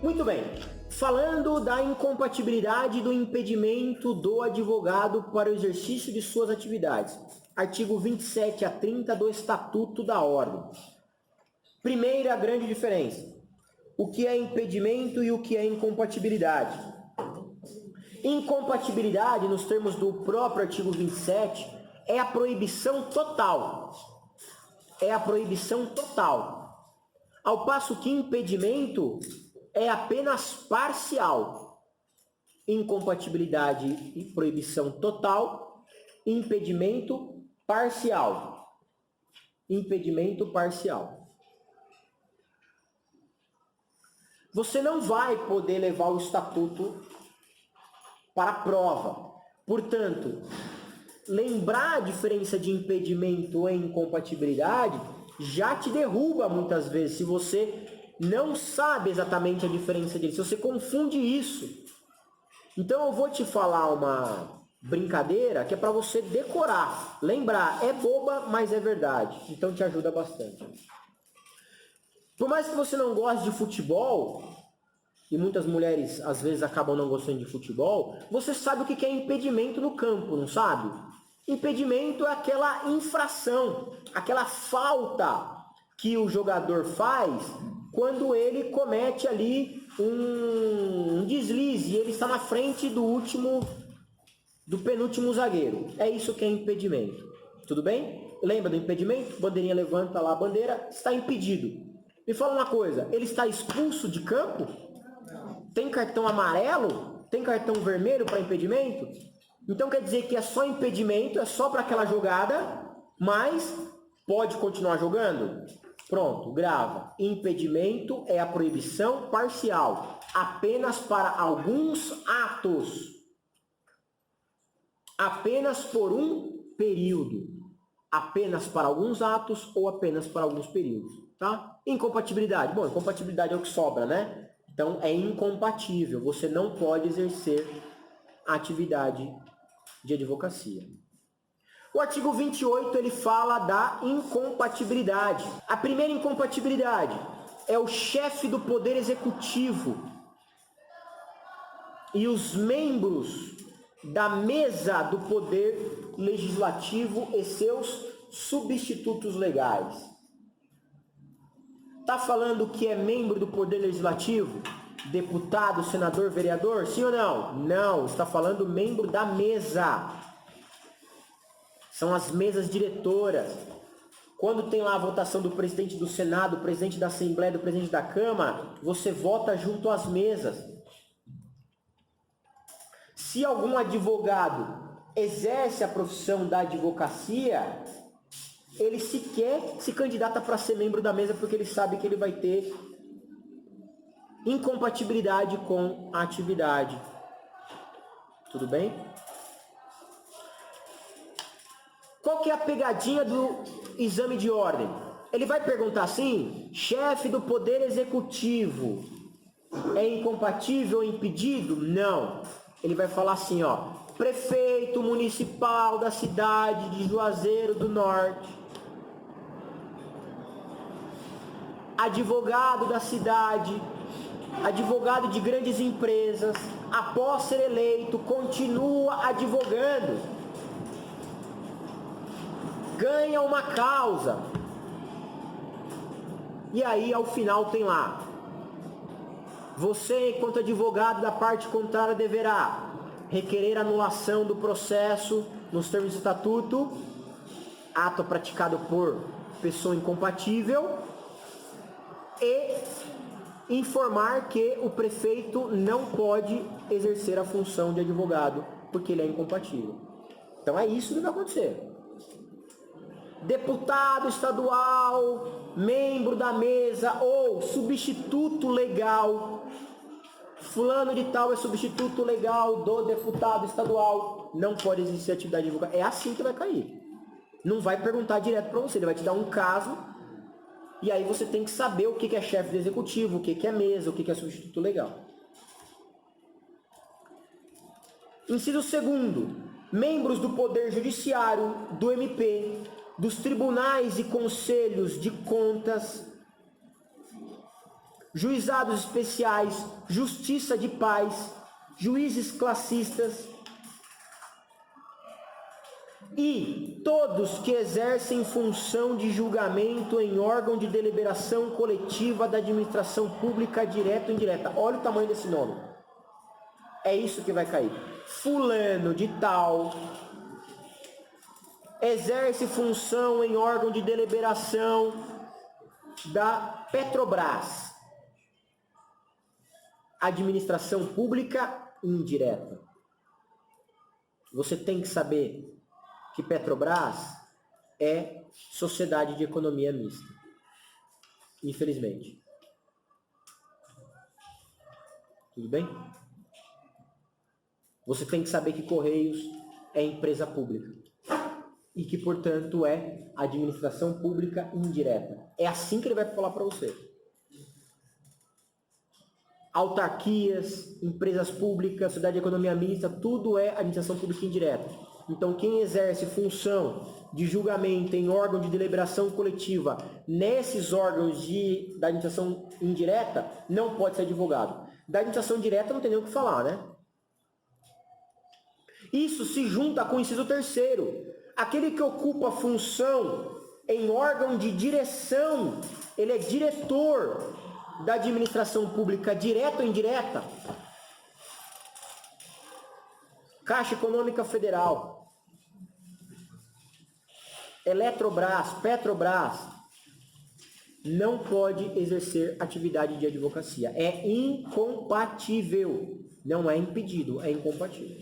Muito bem. Falando da incompatibilidade do impedimento do advogado para o exercício de suas atividades. Artigo 27 a 30 do Estatuto da Ordem. Primeira grande diferença. O que é impedimento e o que é incompatibilidade. Incompatibilidade, nos termos do próprio artigo 27, é a proibição total. É a proibição total. Ao passo que impedimento é apenas parcial. Incompatibilidade e proibição total, impedimento parcial. Impedimento parcial. Você não vai poder levar o estatuto para a prova. Portanto, lembrar a diferença de impedimento e incompatibilidade já te derruba muitas vezes, se você não sabe exatamente a diferença deles, se você confunde isso. Então eu vou te falar uma brincadeira que é para você decorar, lembrar, é boba, mas é verdade, então te ajuda bastante. Por mais que você não goste de futebol, e muitas mulheres às vezes acabam não gostando de futebol, você sabe o que é impedimento no campo, não sabe? Impedimento é aquela infração, aquela falta que o jogador faz quando ele comete ali um deslize e ele está na frente do penúltimo zagueiro. É isso que é impedimento. Tudo bem? Lembra do impedimento? Bandeirinha levanta lá a bandeira, está impedido. Me fala uma coisa, ele está expulso de campo? Tem cartão amarelo? Tem cartão vermelho para impedimento? Então quer dizer que é só impedimento, é só para aquela jogada, mas pode continuar jogando? Pronto, grava. Impedimento é a proibição parcial, apenas para alguns atos. Apenas por um período. Apenas para alguns atos ou apenas para alguns períodos, tá? Incompatibilidade. Bom, incompatibilidade é o que sobra, né? Então é incompatível, você não pode exercer a atividade de advocacia. O artigo 28, ele fala da incompatibilidade. A primeira incompatibilidade é o chefe do Poder Executivo e os membros da mesa do Poder Legislativo e seus substitutos legais. Está falando que é membro do Poder Legislativo? Deputado, senador, vereador? Sim ou não? Não, está falando membro da mesa. São as mesas diretoras. Quando tem lá a votação do presidente do Senado, do presidente da Assembleia, do presidente da Câmara, você vota junto às mesas. Se algum advogado exerce a profissão da advocacia, ele sequer se candidata para ser membro da mesa porque ele sabe que ele vai ter incompatibilidade com a atividade. Tudo bem? Qual que é a pegadinha do exame de ordem? Ele vai perguntar assim: chefe do Poder Executivo é incompatível ou impedido? Não. Ele vai falar assim, ó: prefeito municipal da cidade de Juazeiro do Norte, advogado da cidade, advogado de grandes empresas, após ser eleito, continua advogando, ganha uma causa. E aí, ao final, tem lá: você, enquanto advogado da parte contrária, deverá requerer anulação do processo nos termos do estatuto, ato praticado por pessoa incompatível, e informar que o prefeito não pode exercer a função de advogado porque ele é incompatível. Então é isso que vai acontecer. Deputado estadual, membro da mesa ou substituto legal, fulano de tal é substituto legal do deputado estadual, não pode exercer atividade advocacia. É assim que vai cair. Não vai perguntar direto para você, ele vai te dar um caso e aí você tem que saber o que é chefe do executivo, o que é mesa, o que é substituto legal. Inciso 2º, membros do Poder Judiciário, do MP, dos tribunais e conselhos de contas, juizados especiais, justiça de paz, juízes classistas e todos que exercem função de julgamento em órgão de deliberação coletiva da administração pública direta ou indireta. Olha o tamanho desse nome. É isso que vai cair. Fulano de tal exerce função em órgão de deliberação da Petrobras. Administração pública indireta. Você tem que saber que Petrobras é sociedade de economia mista. Infelizmente. Tudo bem? Você tem que saber que Correios é empresa pública. E que, portanto, é administração pública indireta. É assim que ele vai falar para você. Autarquias, empresas públicas, sociedade de economia mista, tudo é administração pública indireta. Então, quem exerce função de julgamento em órgão de deliberação coletiva nesses órgãos da administração indireta não pode ser advogado. Da administração direta não tem nem o que falar, né? Isso se junta com o inciso 3º. Aquele que ocupa função em órgão de direção, ele é diretor da administração pública direta ou indireta. Caixa Econômica Federal, Eletrobras, Petrobras, não pode exercer atividade de advocacia. É incompatível. Não é impedido, é incompatível.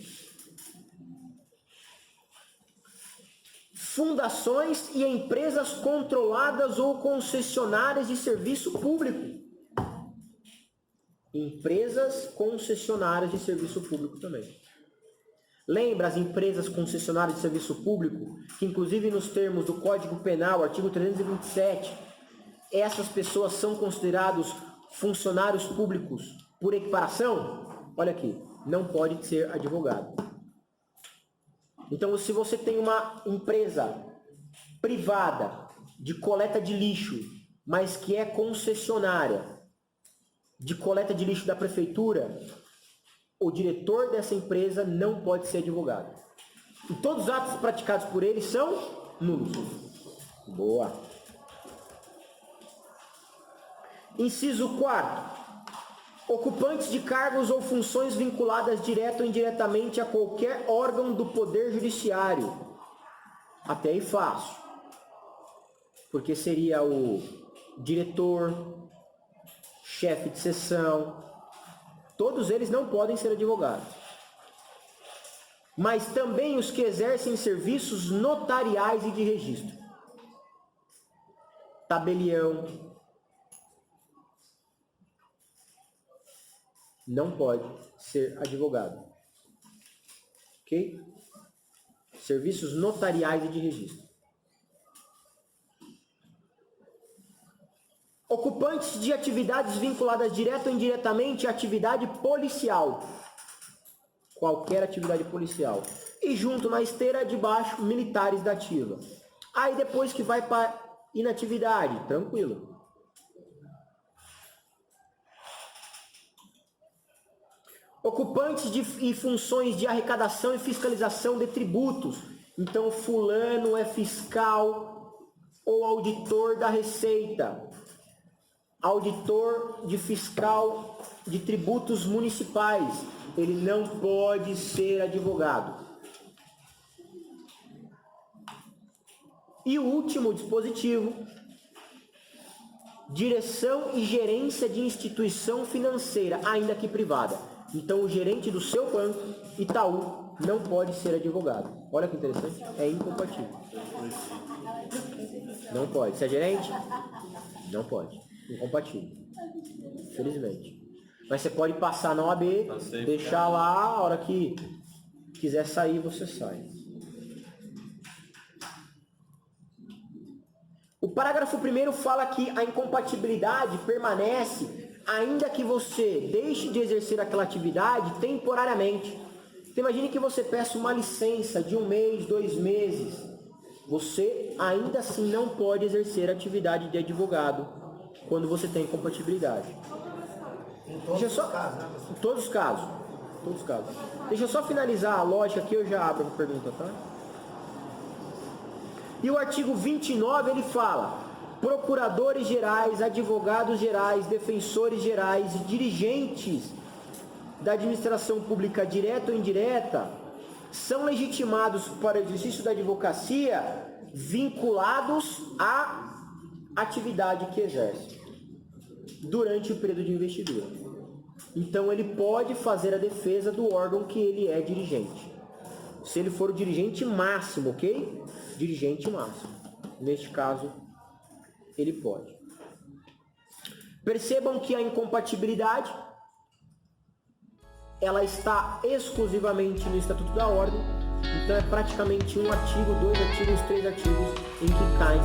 Fundações e empresas controladas ou concessionárias de serviço público. Empresas concessionárias de serviço público também. Lembra as empresas concessionárias de serviço público, que inclusive nos termos do Código Penal, artigo 327, essas pessoas são considerados funcionários públicos por equiparação? Olha aqui, não pode ser advogado. Então, se você tem uma empresa privada de coleta de lixo, mas que é concessionária de coleta de lixo da prefeitura, o diretor dessa empresa não pode ser advogado. E todos os atos praticados por ele são nulos. Boa. Inciso 4. Ocupantes de cargos ou funções vinculadas direta ou indiretamente a qualquer órgão do Poder Judiciário. Até aí fácil. Porque seria o diretor, chefe de seção. Todos eles não podem ser advogados. Mas também os que exercem serviços notariais e de registro. Tabelião. Não pode ser advogado. Ok? Serviços notariais e de registro. Ocupantes de atividades vinculadas direta ou indiretamente à atividade policial. Qualquer atividade policial. E junto na esteira de baixo, militares da ativa. Aí depois que vai para inatividade, tranquilo. Ocupantes e funções de arrecadação e fiscalização de tributos. Então, fulano é fiscal ou auditor da Receita. Auditor de fiscal de tributos municipais. Ele não pode ser advogado. E o último dispositivo. Direção e gerência de instituição financeira, ainda que privada. Então, o gerente do seu banco, Itaú, não pode ser advogado. Olha que interessante. É incompatível. Não pode. Se é gerente, não pode. Incompatível. Felizmente. Mas você pode passar na OAB, deixar lá, a hora que quiser sair, você sai. O parágrafo 1º fala que a incompatibilidade permanece ainda que você deixe de exercer aquela atividade temporariamente. Então, imagine que você peça uma licença de 1 mês, 2 meses. Você ainda assim não pode exercer a atividade de advogado quando você tem incompatibilidade. Em todos os casos, né? Em todos os casos. Todos os casos. Deixa eu só finalizar a lógica aqui, eu já abro a pergunta, tá? E o artigo 29, ele fala: procuradores gerais, advogados gerais, defensores gerais e dirigentes da administração pública direta ou indireta são legitimados para o exercício da advocacia vinculados à atividade que exerce durante o período de investidura. Então ele pode fazer a defesa do órgão que ele é dirigente. Se ele for o dirigente máximo, ok? Dirigente máximo. Neste caso, ele pode. Percebam que a incompatibilidade ela está exclusivamente no Estatuto da Ordem. Então é praticamente um artigo, 2 artigos, 3 artigos em que caem